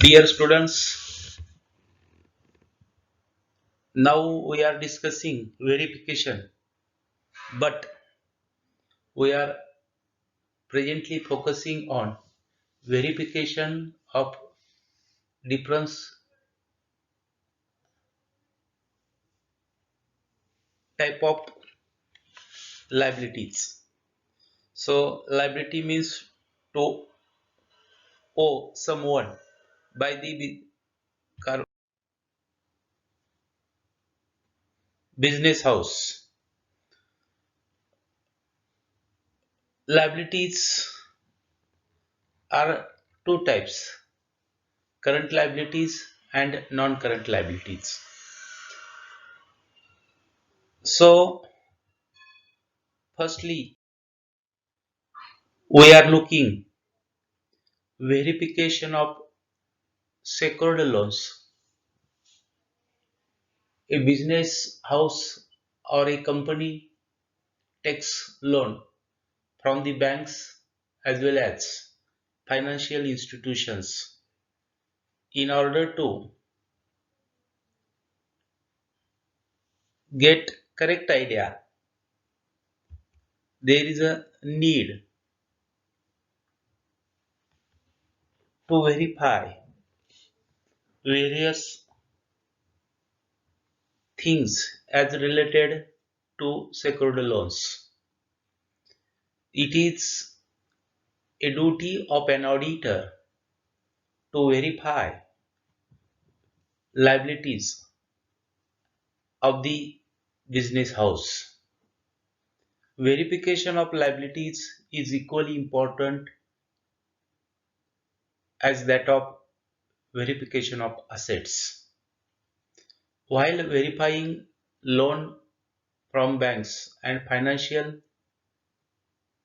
Dear students, now we are discussing verification, but we are presently focusing on verification of different type of liabilities. So liability means to owe someone by the business house. Liabilities are two types: current liabilities and non-current liabilities. So firstly, we are looking verification of secured loans. A business house or a company takes loan from the banks as well as financial institutions. In order to get correct idea, there is a need to verify various things as related to secured loans. It is a duty of an auditor to verify liabilities of the business house. Verification of liabilities is equally important as that of verification of assets. While verifying loan from banks and financial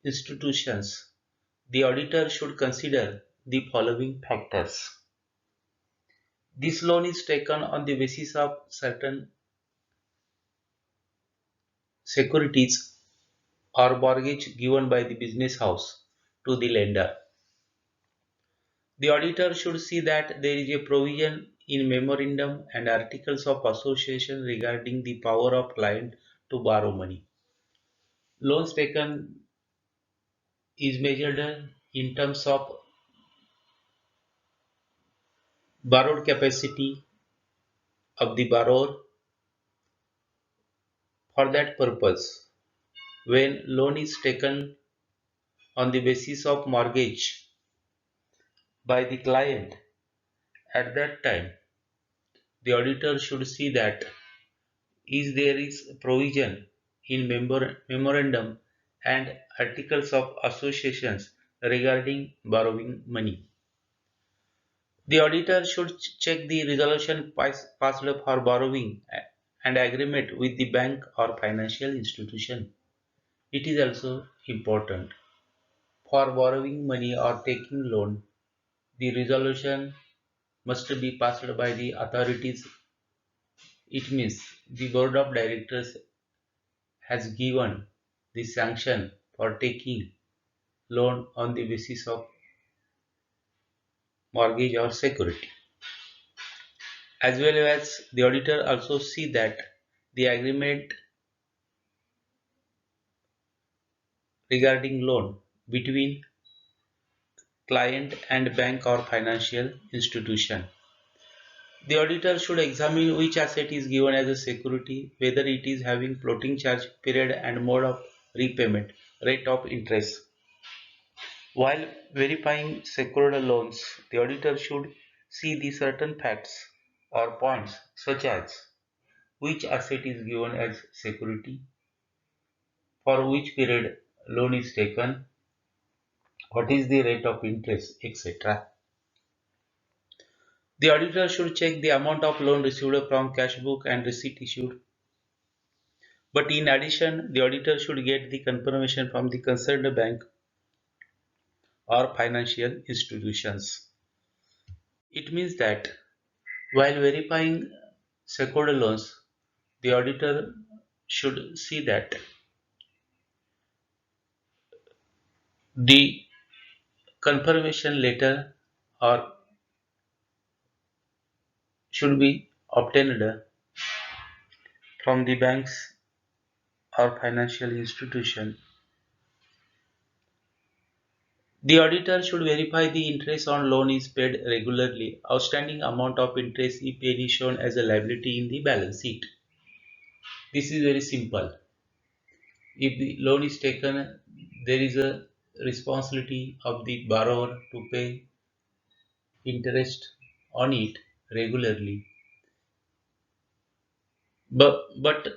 institutions, the auditor should consider the following factors. This loan is taken on the basis of certain securities or mortgage given by the business house to the lender. The auditor should see that there is a provision in memorandum and articles of association regarding the power of client to borrow money. Loans taken is measured in terms of borrowed capacity of the borrower. For that purpose, when loan is taken on the basis of mortgage by the client, at that time the auditor should see that is there is provision in memorandum and articles of associations regarding borrowing money. The auditor should check the resolution passed for borrowing and agreement with the bank or financial institution. It is also important for borrowing money or taking loan. The resolution must be passed by the authorities. It means the board of directors has given the sanction for taking loan on the basis of mortgage or security. As well as the auditor also see that the agreement regarding loan between client and bank or financial institution. The auditor should examine which asset is given as a security, whether it is having floating charge period and mode of repayment, rate of interest. While verifying secured loans, the auditor should see the certain facts or points such as which asset is given as security, for which period loan is taken, what is the rate of interest, etc. The auditor should check the amount of loan received from cash book and receipt issued. But in addition, the auditor should get the confirmation from the concerned bank or financial institutions. It means that while verifying secured loans, the auditor should see that the confirmation letter or should be obtained from the banks or financial institution. The auditor should verify the interest on loan is paid regularly. Outstanding amount of interest if any shown as a liability in the balance sheet. This is very simple. If the loan is taken, there is a responsibility of the borrower to pay interest on it regularly. But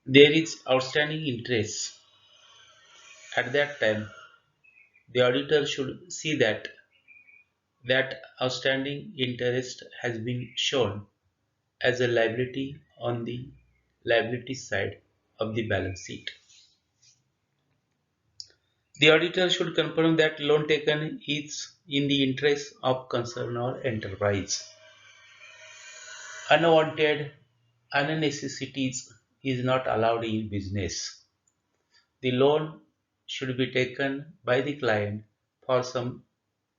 there is outstanding interest. At that time, the auditor should see that outstanding interest has been shown as a liability on the liability side of the balance sheet. The auditor should confirm that loan taken is in the interest of concern or enterprise. Unwanted unnecessities is not allowed in business. The loan should be taken by the client for some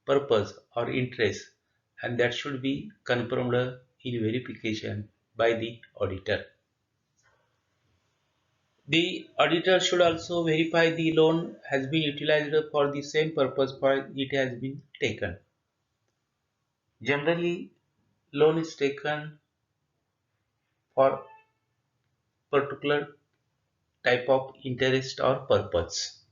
purpose or interest, and that should be confirmed in verification by the auditor. The auditor should also verify the loan has been utilized for the same purpose for it has been taken. Generally, loan is taken for particular type of interest or purpose.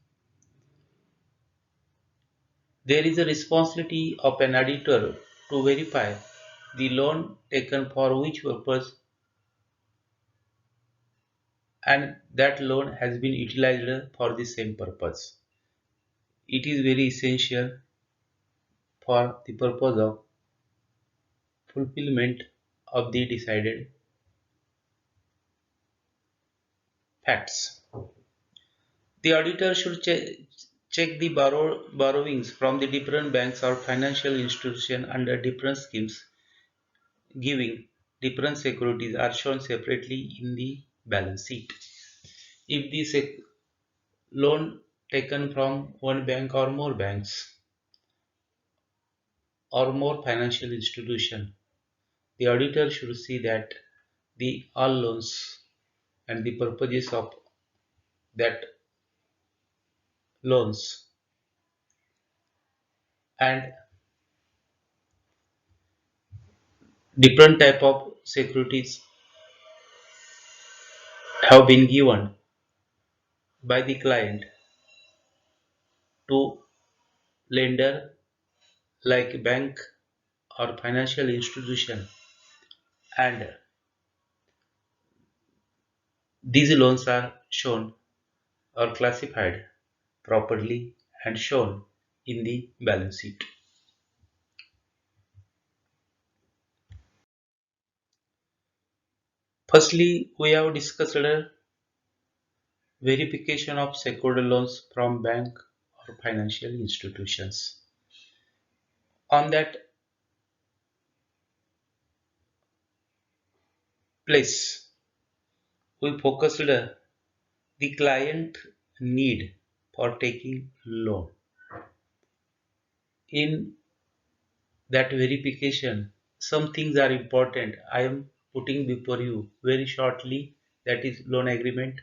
There is a responsibility of an auditor to verify the loan taken for which purpose and that loan has been utilized for the same purpose. It is very essential for the purpose of fulfillment of the decided facts. The auditor should check the borrowings from the different banks or financial institutions under different schemes, giving different securities are shown separately in the balance sheet. If the loan taken from one bank or more banks or more financial institution, the auditor should see that the all loans and the purposes of that loans and different type of securities have been given by the client to lender like bank or financial institution, and these loans are shown or classified properly and shown in the balance sheet. Firstly, we have discussed verification of secured loans from bank or financial institutions. On that place, we focused the client need for taking loan. In that verification, some things are important. I am putting before you very shortly, that is loan agreement,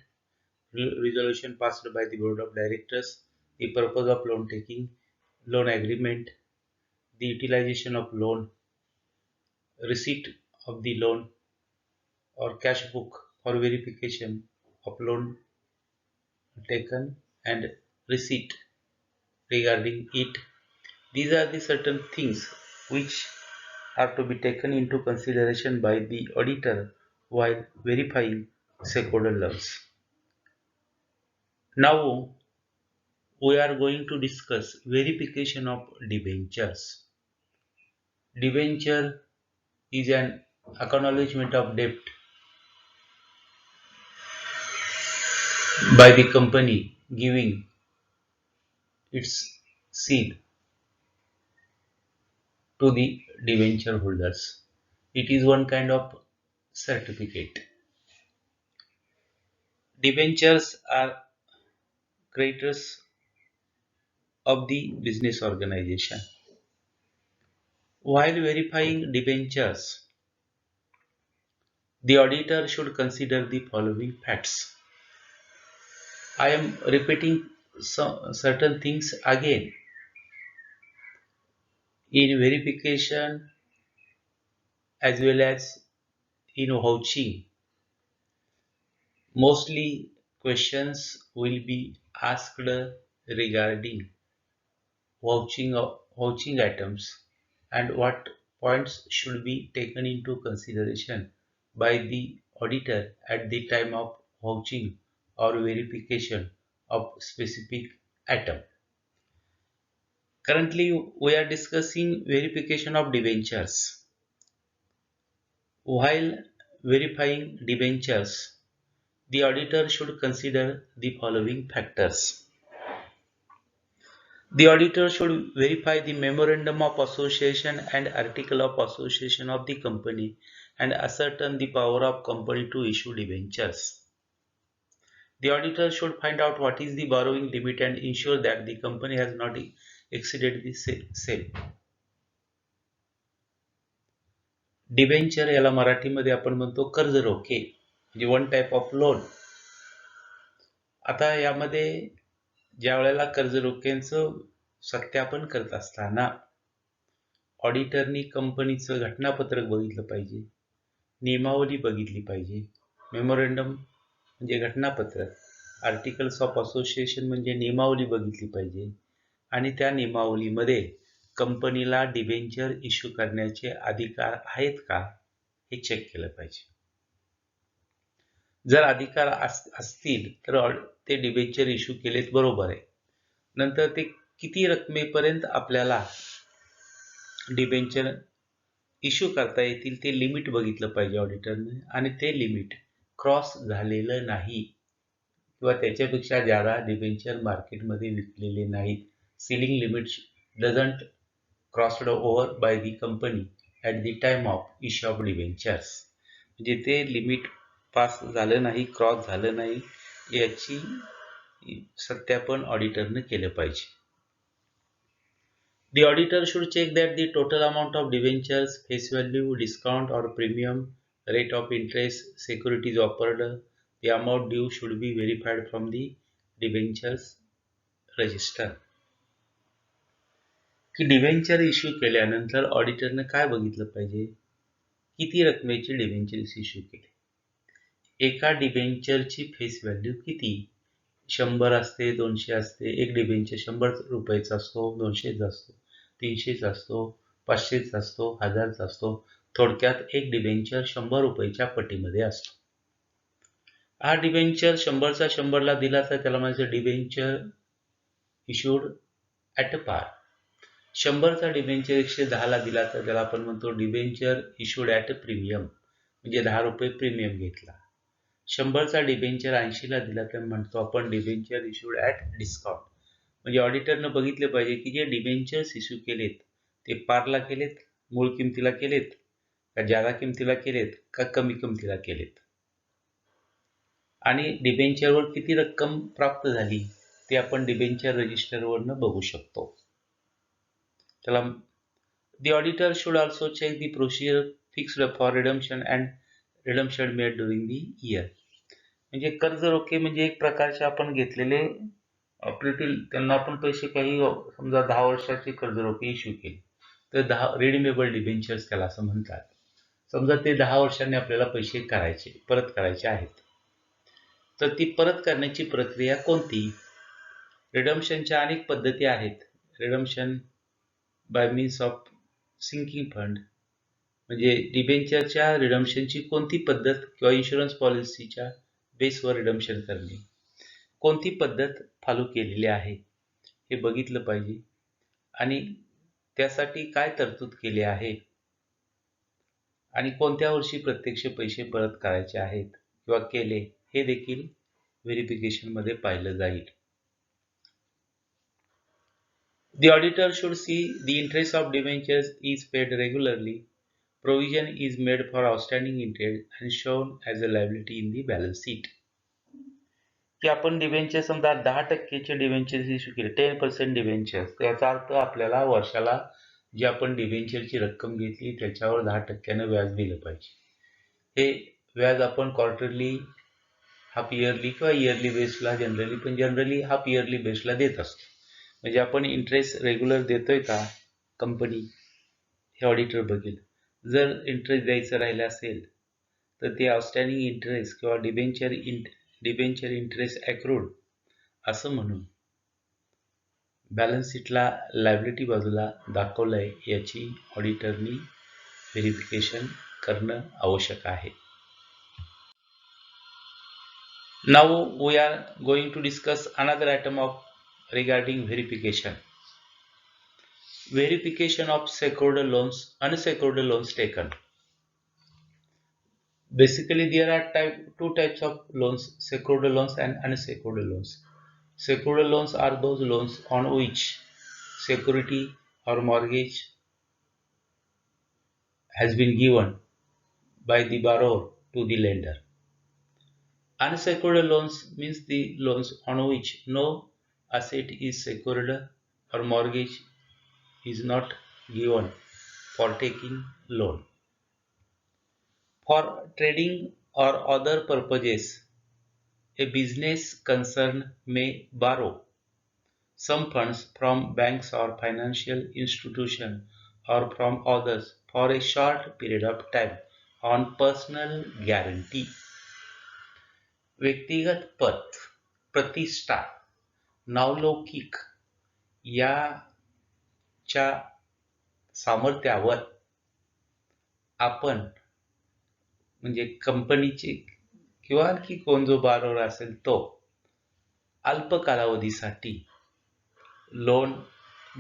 resolution passed by the board of directors, the purpose of loan taking, loan agreement, the utilization of loan, receipt of the loan or cash book for verification of loan taken, and receipt regarding it. These are the certain things which are to be taken into consideration by the auditor while verifying stakeholder loans. Now we are going to discuss verification of debentures. Debenture is an acknowledgement of debt by the company giving its seal to the debenture holders. It is one kind of certificate. Debentures are creditors of the business organization. While verifying debentures, the auditor should consider the following facts. I am repeating some certain things again. In verification as well as in vouching, mostly questions will be asked regarding vouching items and what points should be taken into consideration by the auditor at the time of vouching or verification of specific item. Currently, we are discussing verification of debentures. While verifying debentures, the auditor should consider the following factors. The auditor should verify the memorandum of association and article of association of the company and ascertain the power of company to issue debentures. The auditor should find out what is the borrowing limit and ensure that the company has not exceeded the same. Debenture याला मराठीमध्ये आपण म्हणतो कर्ज रोखे म्हणजे one type of loan. आता यामध्ये ज्या वेळेला कर्ज रोख्यांचं सत्यापन करत असताना ऑडिटरनी कंपनीचं घटनापत्रक बघितलं पाहिजे, नियमावली बघितली पाहिजे. मेमोरेंडम म्हणजे घटनापत्रक, आर्टिकल्स ऑफ असोसिएशन म्हणजे नियमावली बघितली पाहिजे आणि त्या नियमावलीमध्ये कंपनीला डिबेंचर इश्यू करण्याचे अधिकार आहेत का हे चेक केलं पाहिजे. जर अधिकार असतील तर ते डिबेंचर इश्यू केलेत बरोबर आहे. नंतर ते किती रकमेपर्यंत आपल्याला डिबेंचर इश्यू करता येतील ते लिमिट बघितलं पाहिजे ऑडिटरने आणि ते लिमिट क्रॉस झालेलं नाही किंवा त्याच्यापेक्षा जादा डिबेंचर मार्केटमध्ये विकलेले नाहीत. Ceiling limits doesn't crossed over by the company at the time of issue of debentures. म्हणजे ते लिमिट पास झालं नाही, क्रॉस झालं नाही याची सत्यापन ऑडिटरने केलं पाहिजे. The auditor should check that the total amount of debentures, face value, discount or premium, rate of interest, securities offered, the amount due should be verified from the debentures register. की debenture issue केल्यानंतर ऑडिटरने काय बघितलं पाहिजे, किती रकमेचे debentures issue केले, एका डिबेंचरची face value किती, 100 असते, 200 असते, एक डिबेंचर 100 रुपयाचा असतो, 200 असतो, 300 असतो, 500 असतो, 1000 असतो. थोडक्यात एक डिबेंचर 100 रुपयाच्या पटीमध्ये असतो. हा डिबेंचर 100चा 100ला दिला तर त्याला म्हणायचं डिबेंचर इश्यूड ॲट पार. 100चा डिबेंचर 110ला दिला तर त्याला आपण म्हणतो डिबेंचर इश्यूड ॲट प्रीमियम म्हणजे 10 रुपये प्रीमियम घेतला. 100चा डिबेंचर 80ला दिला तर म्हणतो आपण डिबेंचर इश्यूड ॲट डिस्काउंट. म्हणजे ऑडिटरनं बघितलं पाहिजे की जे डिबेंचर्स इश्यू केलेत ते पारला केलेत, मूळ किमतीला केलेत का जादा किमतीला केलेत का कमी किमतीला केलेत आणि डिबेंचरवर किती रक्कम प्राप्त झाली ते आपण डिबेंचर रजिस्टरवरनं बघू शकतो. त्याला the auditor should also check the procedure fixed for redemption and redemption made during the year. म्हणजे कर्ज रोखे म्हणजे एक प्रकारचे आपण घेतलेले त्यांना आपण पैसे काही समजा 10 वर्षाचे कर्ज रोखे इश्यू केले तर 10 रिडीमेबल डिबेंचर्स त्याला असं म्हणतात. समजा ते 10 वर्षांनी आपल्याला पैसे परत करायचे आहेत तर ती परत करण्याची प्रक्रिया कोणती. रिडम्पशनच्या अनेक पद्धती आहेत. Redemption by means of sinking fund म्हणजे डिबेंचरच्या रिडम्पशनची कोणती पद्धत किंवा इन्शुरन्स पॉलिसीच्या बेसवर रिडम्पशन करणे, कोणती पद्धत फॉलो केलेली आहे हे बघितलं पाहिजे आणि त्यासाठी काय तरतूद केली आहे आणि कोणत्या वर्षी प्रत्यक्ष पैसे परत करायचे आहेत किंवा केले हे देखील व्हेरिफिकेशनमध्ये पाहिलं जाईल. The auditor should see the interest of debentures is paid regularly. Provision is made for outstanding interest and shown as a liability in the balance sheet. की आपण डिबेंचर समजा 10% डिबेंचर्स इश्यू केले, 10% डिबेंचर्स, तर याचा अर्थ आपल्याला वर्षाला जी आपण डिबेंचरची रक्कम घेतली त्याच्यावर 10% व्याज दिलं पाहिजे. हे व्याज आपण क्वार्टरली, हाफ इयरली किंवा इयरली बेसला जनरली हाफ इयरली बेसला देत असतो. म्हणजे आपण इंटरेस्ट रेग्युलर देतोय का कंपनी, हे ऑडिटर बघेल. जर इंटरेस्ट द्यायचं राहिलं असेल तर ते आउटस्टँडिंग इंटरेस्ट किंवा डिबेंचर इंटरेस्ट ॲक्रूड असं म्हणून बॅलन्स शीटला लायबिलिटी बाजूला दाखवलंय याची ऑडिटरनी व्हेरिफिकेशन करणं आवश्यक आहे. Now we are going to discuss another item of regarding verification. Verification of secured loans, unsecured loans taken. Basically, there are two types of loans: secured loans and unsecured loans. Secured loans are those loans on which security or mortgage has been given by the borrower to the lender. Unsecured loans means the loans on which no asset is secured or mortgage is not given for taking loan. For trading or other purposes, a business concern may borrow some funds from banks or financial institutions or from others for a short period of time on personal guarantee. व्यक्तिगत पत, प्रतिष्ठा, नावलौकिक याच्या सामर्थ्यावर आपण म्हणजे कंपनीचे किंवा आणखी कोण जो बारोवर असेल तो अल्प कालावधीसाठी लोन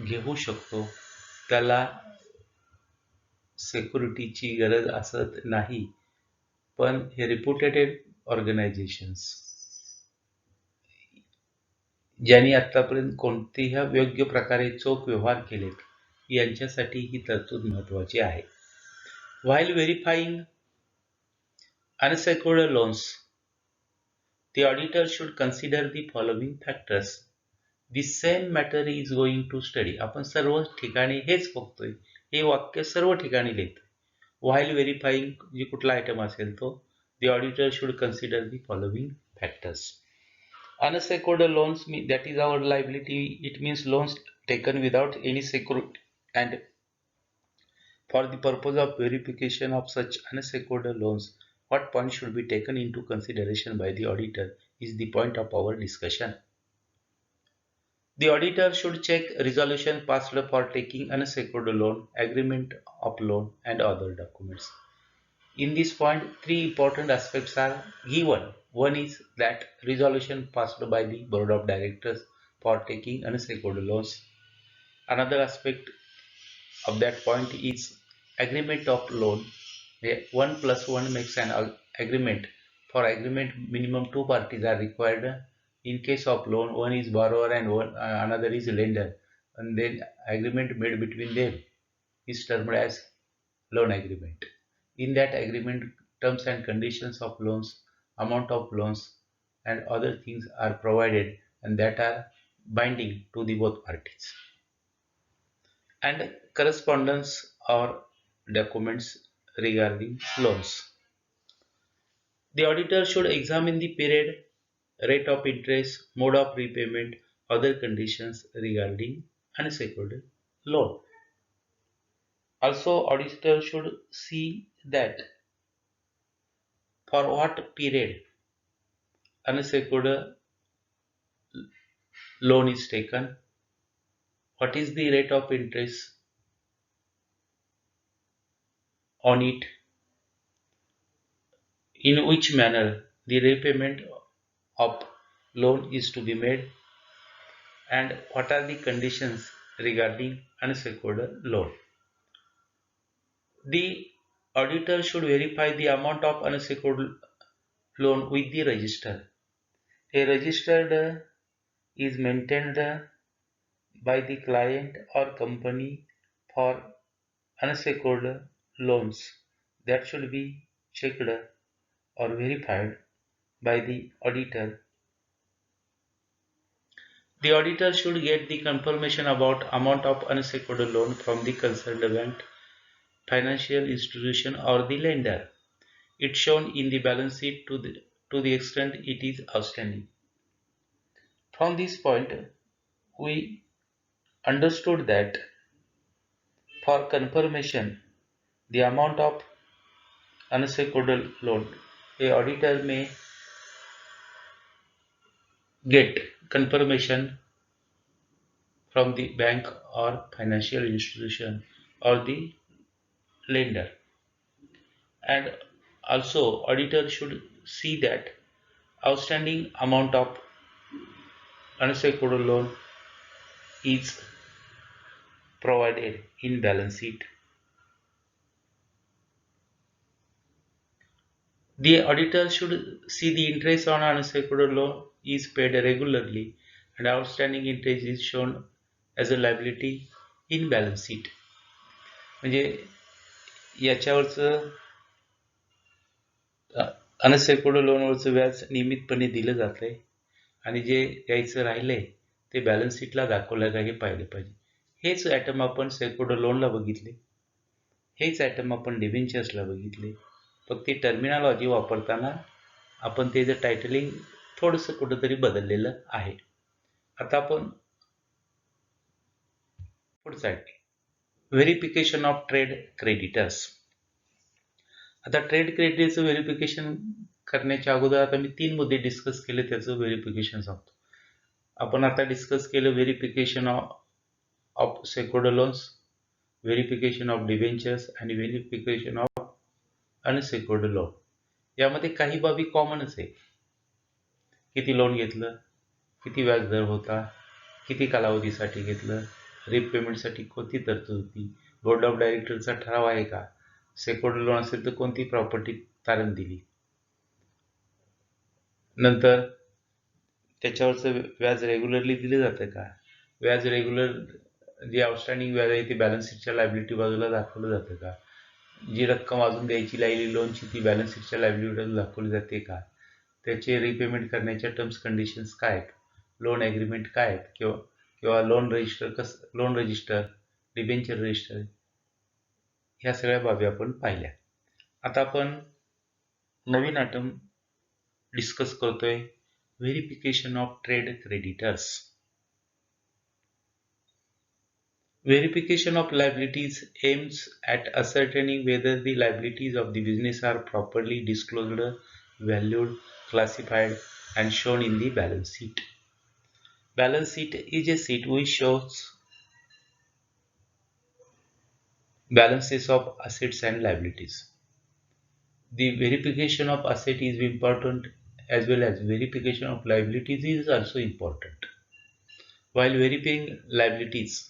घेऊ शकतो. त्याला सिक्युरिटीची गरज असत नाही. पण हे रिप्युटेड ऑर्गनायझेशन्स ज्यांनी आतापर्यंत कोणत्याही योग्य प्रकारे चोख व्यवहार केलेत यांच्यासाठी ही तरतूद महत्त्वाची आहे. While verifying unsecured loans, the auditor should consider the following factors. The same matter is going to study. आपण सर्व ठिकाणी हेच बघतोय. हे वाक्य सर्व ठिकाणी लिहितोय. While verifying जी कुठला आयटम असेल तो, the auditor should consider the following factors. Unsecured loans, that is our liability. It means loans taken without any security, and for the purpose of verification of such unsecured loans, what points should be taken into consideration by the auditor is the point of our discussion. The auditor should check resolution passed for taking unsecured loan, agreement of loan, and other documents. In this point, three important aspects are given. One is that resolution passed by the board of directors for taking unsecured loans. Another aspect of that point is agreement of loan. 1+1 makes an agreement. For agreement, minimum two parties are required. In case of loan, one is borrower and another is lender, and then agreement made between them is termed as loan agreement. In that agreement, terms and conditions of loans, amount of loans, and other things are provided, and that are binding to the both parties. And correspondence or documents regarding loans. The auditor should examine the period, rate of interest, mode of repayment, other conditions regarding unsecured loan. Also, auditor should see that for what period unsecured loan is taken, what is the rate of interest on it, in which manner the repayment of loan is to be made, and what are the conditions regarding unsecured loan. The auditor should verify the amount of unsecured loan with the register. A register is maintained by the client or company for unsecured loans that should be checked or verified by the auditor. The auditor should get the confirmation about amount of unsecured loan from the concerned bank, financial institution or the lender. It's shown in the balance sheet to the extent it is outstanding. From this point, we understood that for confirmation the amount of unsecured loan, a auditor may get confirmation from the bank or financial institution or the lender. And also auditor should see that outstanding amount of unsecured loan is provided in balance sheet. The auditor should see the interest on unsecured loan is paid regularly and outstanding interest is shown as a liability in balance sheet. म्हणजे याच्यावरचं अनसेक्युर्ड लोनवरचं व्याज नियमितपणे दिलं जातंय आणि जे द्यायचं राहिलंय ते balance शीटला दाखवलं का हे पाहिलं पाहिजे. हेच ॲटम आपण सेक्युर्ड लोनला बघितले, हेच ॲटम आपण डिबेंचर्सला बघितले. फक्त ती टर्मिनॉलॉजी वापरताना आपण ते जे टायटलिंग थोडंसं कुठंतरी बदललेलं आहे. आता आपण पुढचा व्हेरिफिकेशन ऑफ ट्रेड क्रेडिटर्स. आता ट्रेड क्रेडिटचं व्हेरिफिकेशन करण्याच्या अगोदर आता मी 3 मुद्दे डिस्कस केले, त्याचं व्हेरिफिकेशन सांगतो. आपण आता डिस्कस केलं verification of secured loans, verification of debentures आणि व्हेरिफिकेशन ऑफ अनसेक्युर्ड लोन. यामध्ये काही बाबी कॉमनच आहे. किती लोन घेतलं, किती व्याजदर होता, किती कालावधीसाठी घेतलं, रिपेमेंटसाठी कोणती तरतूद होती, बोर्ड ऑफ डायरेक्टरचा ठराव आहे का, सेक्युर्ड लोन असेल तर कोणती प्रॉपर्टी तारण दिली, नंतर त्याच्यावरचं व्याज रेग्युलरली दिलं जातं का, व्याज रेग्युलर जे आउटस्टँडिंग व्याज आहे ते बॅलन्स शीटच्या लायबिलिटी बाजूला दाखवलं जातं का, जी रक्कम अजून द्यायची राहिली लोनची ती बॅलन्स शीटच्या लायबिलिटी बाजूला दाखवली जाते का, त्याचे रिपेमेंट करण्याच्या टर्म्स कंडिशन्स काय आहेत, लोन ॲग्रीमेंट काय आहेत, किंवा लोन रजिस्टर, डिबेंचर रजिस्टर, ह्या सगळ्या बाबी आपण पाहिल्या. आता आपण नवीन आयटम डिस्कस करतोय, verification of trade creditors. Verification of liabilities aims at ascertaining whether the liabilities of the business are properly disclosed, valued, classified, and shown in the balance sheet. Balance sheet is a sheet which shows balances of assets and liabilities. The verification of asset is important as well as verification of liabilities is also important. While verifying liabilities,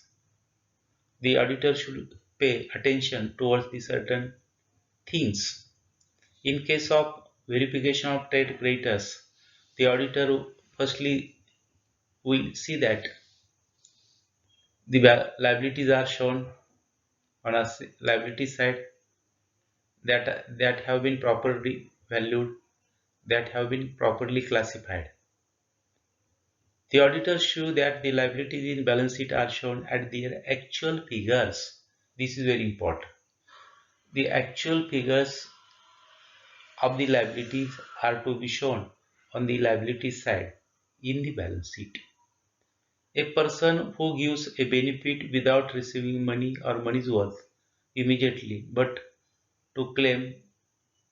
the auditor should pay attention towards the certain things. In case of verification of trade creditors, the auditor firstly will see that the liabilities are shown on a liability side that have been properly valued, that have been properly classified. The auditors show that the liabilities in balance sheet are shown at their actual figures. This is very important. The actual figures of the liabilities are to be shown on the liability side in the balance sheet. A person who gives a benefit without receiving money or money's worth immediately but to claim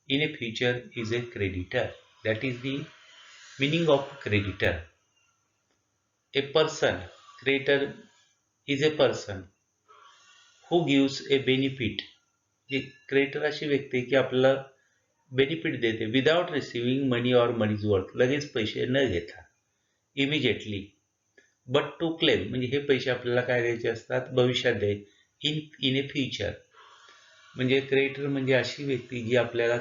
in a future is a creditor. That is the meaning of creditor. A person, creditor is a person who gives a benefit. Creditor अशी व्यक्ती की आपल्याला benefit देते without receiving money or money's worth, लगेच पैसे न घेता, immediately, but to claim म्हणजे हे पैसे आपल्याला काय द्यायचे असतात, भविष्यात द्याय, इन ए फ्युचर. म्हणजे क्रेडिटर म्हणजे अशी व्यक्ती जी आपल्याला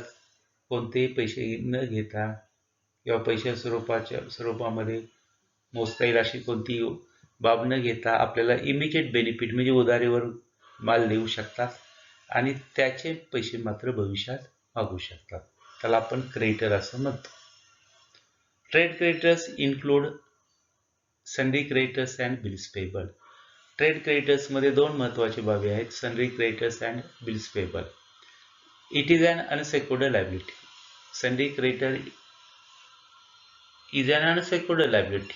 कोणतेही पैसे न घेता किंवा पैशा स्वरूपामध्ये मोजता येईल अशी कोणती बाब न घेता आपल्याला इमिजिएट बेनिफिट म्हणजे उधारीवर माल देऊ शकतात आणि त्याचे पैसे मात्र भविष्यात मागू शकतात. त्याला आपण क्रेडिटर असं म्हणतो. Trade creditors include sundry creditors and bills payable. Trade क्रेडिटर्समध्ये दोन महत्त्वाचे बाबी आहेत, sundry creditors and bills payable. It is an unsecured liability. Sundry creditor is an unsecured liability.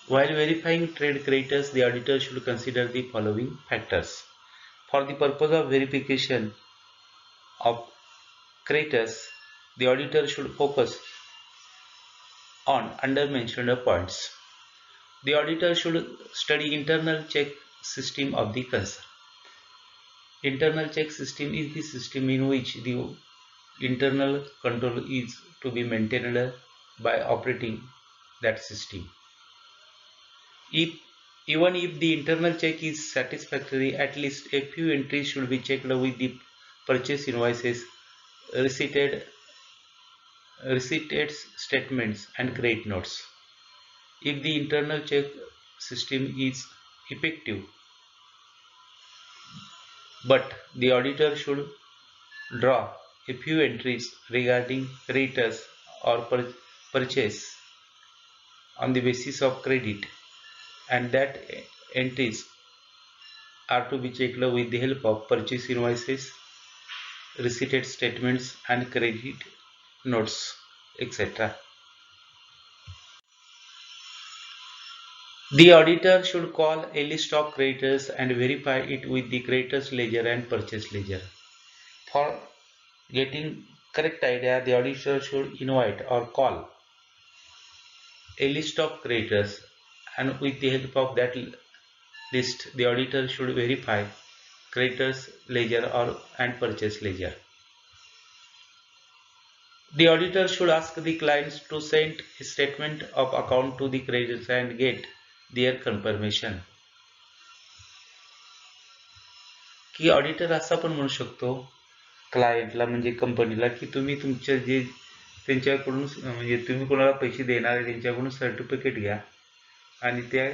While verifying trade creditors, the auditor should consider the following factors. For the purpose of verification of creditors, the auditor should focus on under-mentioned points. The auditor should study internal check system of the concern. Internal check system is the system in which the internal control is to be maintained by operating that system. Even if the internal check is satisfactory, at least a few entries should be checked with the purchase invoices, receipted statements and credit notes. If the internal check system is effective, but the auditor should draw a few entries regarding creditors or purchase on the basis of credit, and that entries are to be checked with the help of purchase invoices, receipted statements and credit notes, etc. The auditor should call a list of creditors and verify it with the creditors ledger and purchase ledger. For getting correct idea, the auditor should invite or call a list of creditors, and with the help of that list, the auditor should verify creditors ledger and purchase ledger. The auditor should ask the clients to send a statement of account to the creditors and get their confirmation. की auditor असा पण म्हणू शकतो क्लायंटला म्हणजे कंपनीला की तुम्ही तुमचे जे त्यांच्याकडून म्हणजे तुम्ही कोणाला पैसे देणार आहे त्यांच्याकडून सर्टिफिकेट घ्या आणि ते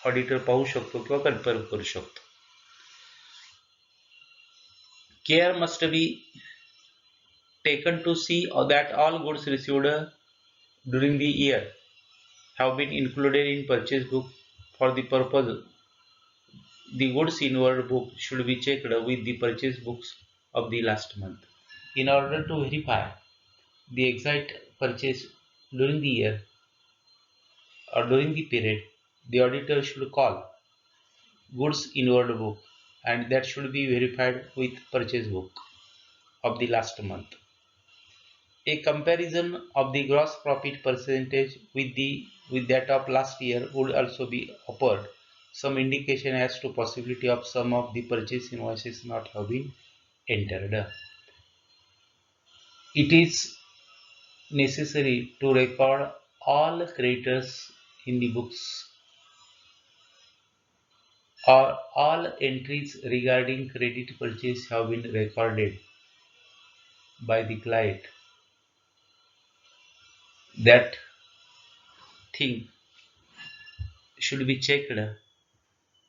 ऑडिटर पाहू शकतो किंवा कन्फर्म करू शकतो. Care must be taken to see that all goods received during the year have been included in purchase book. For the purpose, the goods inward book should be checked with the purchase books of the last month. In order to verify the exact purchase during the year or during the period, the auditor should call goods inward book, and that should be verified with purchase book of the last month. A comparison of the gross profit percentage with that of last year would also be offered some indication as to possibility of some of the purchase invoices not have been entered. It is necessary to record all creditors in the books or all entries regarding credit purchase have been recorded by the client. That thing should be checked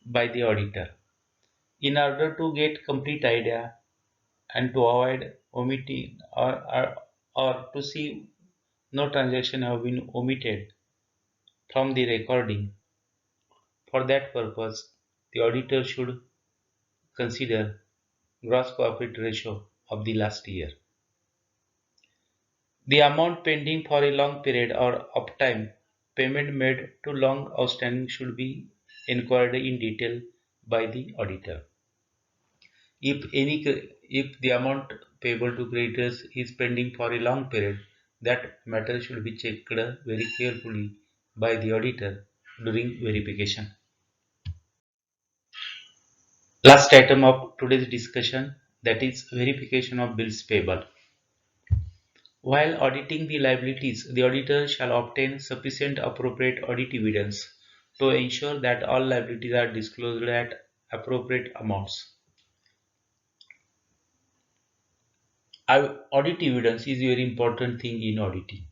by the auditor. In order to get complete idea and to avoid omitting or to see no transaction have been omitted from the recording, for that purpose the auditor should consider gross profit ratio of the last year. The amount pending for a long period or of time, payment made to long outstanding should be inquired in detail by the auditor. If the amount payable to creditors is pending for a long period, that matter should be checked very carefully by the auditor during verification. Last item of today's discussion, that is verification of bills payable. While auditing the liabilities, the auditor shall obtain sufficient appropriate audit evidence to ensure that all liabilities are disclosed at appropriate amounts. Audit evidence is a very important thing in auditing.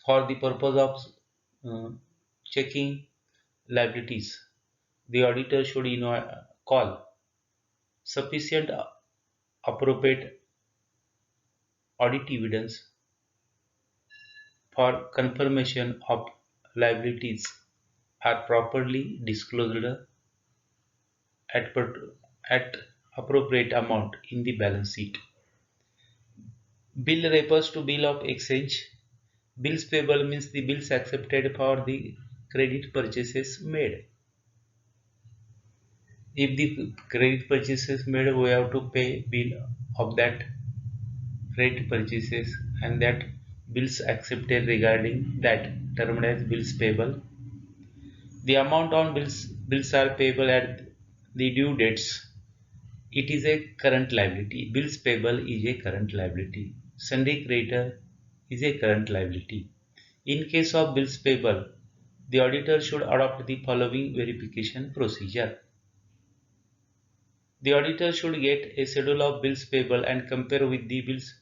For the purpose of checking liabilities, the auditor should call sufficient appropriate audit evidence for confirmation of liabilities are properly disclosed at, at appropriate amount in the balance sheet. Bill refers to bill of exchange. Bills payable means the bills accepted for the credit purchases made. If the credit purchases made, we have to pay bill of that credit purchases, and that bills accepted regarding that termed as bills payable. The amount on bills are payable at the due dates. It is a current liability. Bills payable is a current liability. Sundry creditor is a current liability. In case of bills payable, the auditor should adopt the following verification procedure. The auditor should get a schedule of bills payable and compare with the bills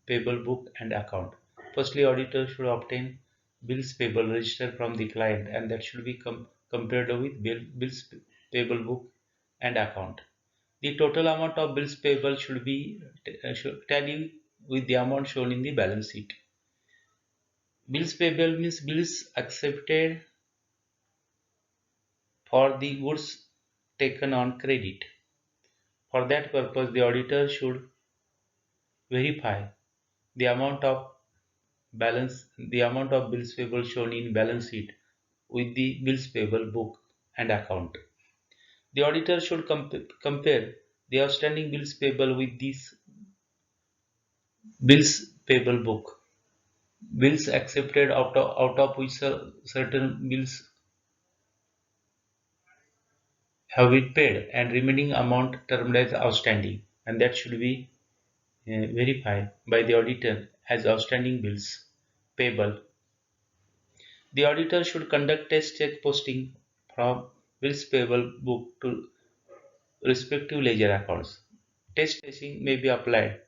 payable book and account. Firstly, auditor should obtain bills payable register from the client, and that should be compared with bills payable book and account. The total amount of bills payable should tally with the amount shown in the balance sheet. Bills payable means bills accepted for the goods taken on credit. For that purpose, the auditor should verify the amount of bills payable shown in balance sheet with the bills payable book and account. The auditor should compare the outstanding bills payable with this bills payable book. Bills accepted out of which certain bills have been paid and remaining amount termed as outstanding, and that should be verified by the auditor as outstanding bills payable. The auditor should conduct test check posting from bills payable book to respective ledger accounts. Test testing may be applied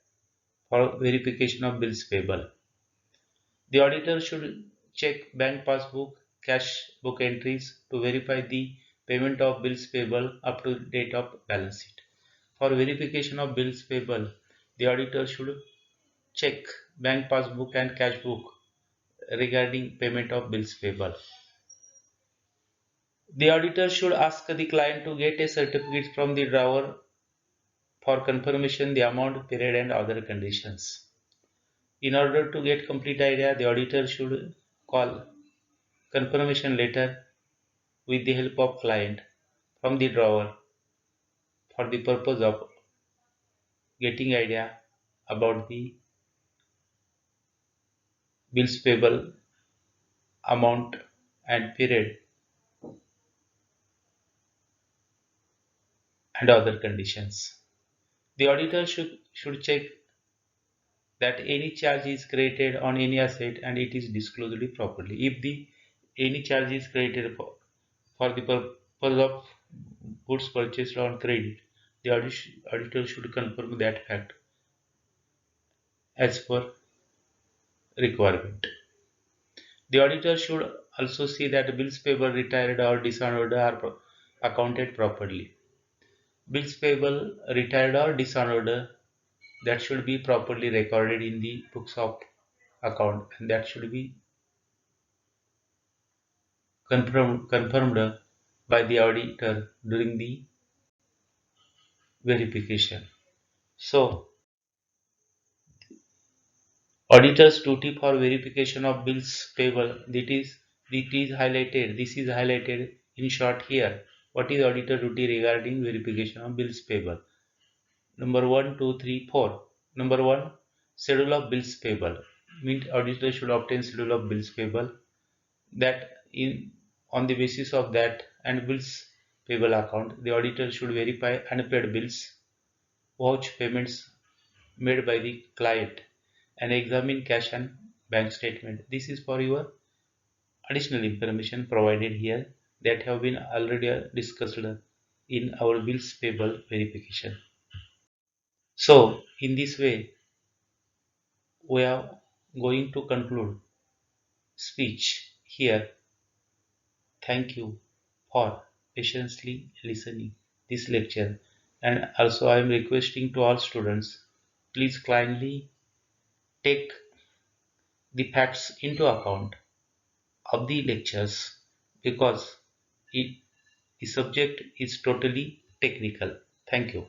for verification of bills payable. The auditor should check bank passbook, cash book entries to verify the payment of bills payable up to date of balance sheet. For verification of bills payable, the auditor should check bank passbook and cash book regarding payment of bills payable. The auditor should ask the client to get a certificate from the drawer for confirmation the amount, period, and other conditions. In order to get complete idea, the auditor should call confirmation letter with the help of client from the drawer for the purpose of getting idea about the bills payable amount and period and other conditions. The auditor should check that any charge is created on any asset and it is disclosed properly. If the any charge is created for the purpose of goods purchased on credit, the auditor should confirm that fact as per requirement. The auditor should also see that bills payable retired or dishonored are accounted properly. Bills payable retired or dishonored, that should be properly recorded in the books of account, and that should be confirmed by the auditor during the verification. So, auditor's duty for verification of bills payable, it is highlighted. This is highlighted in short here. What is auditor duty regarding verification of bills payable? Number 1, 2, 3, 4. Number 1, schedule of bills payable. Means auditor should obtain schedule of bills payable. That in on the basis of that and bills payable account, the auditor should verify unpaid bills, vouch payments made by the client, and examine cash and bank statement. This is for your additional information provided here that have been already discussed in our bills payable verification. So in this way we are going to conclude speech here. Thank you for patiently listening this lecture, and also I am requesting to all students, please kindly take the facts into account of the lectures because it, the subject is totally technical. Thank you.